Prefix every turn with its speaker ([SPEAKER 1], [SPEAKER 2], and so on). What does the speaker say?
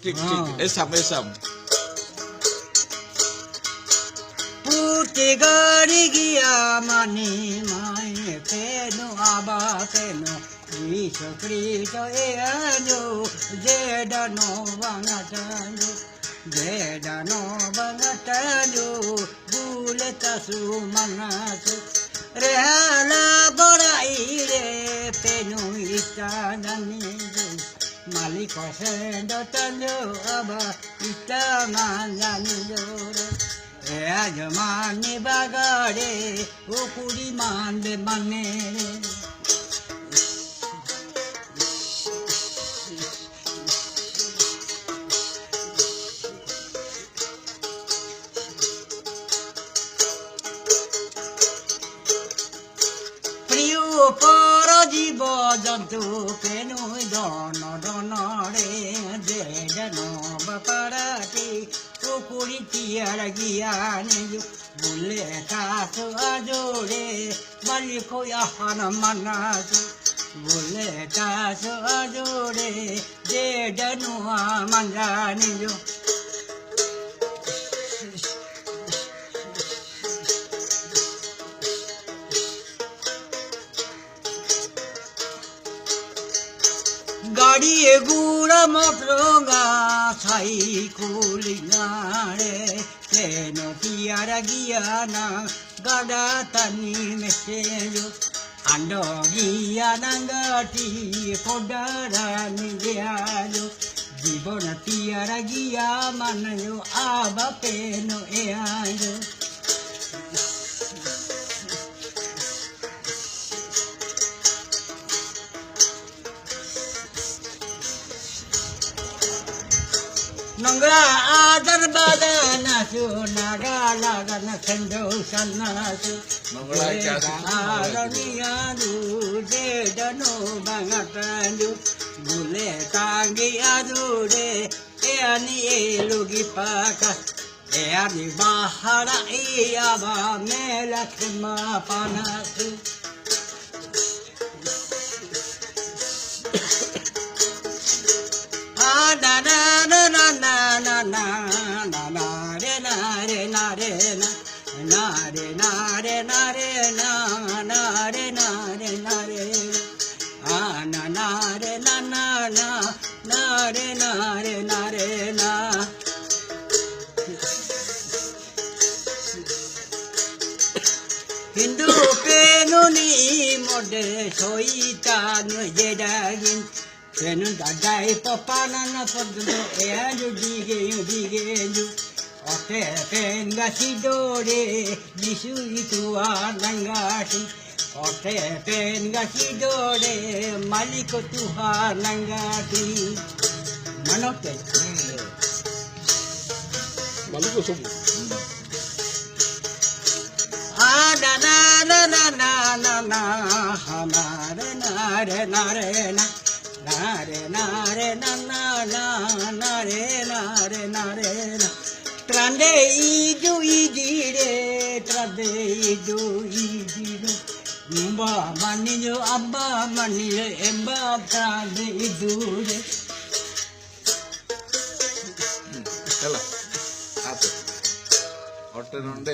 [SPEAKER 1] ঠিক ঠিক এসাম এসাম
[SPEAKER 2] পুটি গাড়ি গিয়া মানে মায়ে কেন আবা কেন Cristo Cristo eano jedano bangatano jedano bangatano buleta sumanasu rehala boraire penuita nanijo maliko sendo tanjo aba itamanyanijo Ajamani bagare ukuri mande manere প্রিয় পর জীব জন্তু কেনু দন দনরে যে জন বাপারাটি পুকুরি টিয়ার গিয়ানে বুলে কাছ আজোরে মালিক আহান মানাসু বুলে কাছ আজোরে যে জনুয়া মানজানিজু গাড়ি গুড়া মটরঙ্গা ছাই কুলিনারে কেন টিয়ারা গিয়ানা গাডা তানি মেসেজো আন্ড গিয়ানা গাটি পডারানি গিয়াজো জীবন টিয়ারা গিয়া মানয়ো আবা পেনো এ আজো Nongla adar badana su naga lagana sendo sanasu
[SPEAKER 1] Nongla
[SPEAKER 2] adaniya du de dano bangatanju bule tangi adure e ani elugi paka e ani bahara iya ba melakma panasu na na na na na na na na na re na re na re na na re na re na re na na re na re na re na na re na na na na re na re na re na Hindu penuni mode soitanu jedagin Penun dadai papanana poddo eaju digeju ote penga sidore jisu itu anangati ote penga sidore maliko tuhan nangati manote
[SPEAKER 1] maliko sobu
[SPEAKER 2] na na na na na na na hamare nare nare na Nare nare na na na nare nare nare na Trande idu idire trande idu idire Mba maniyo abba maniyo emba trande idure
[SPEAKER 1] Ela ate orte nonde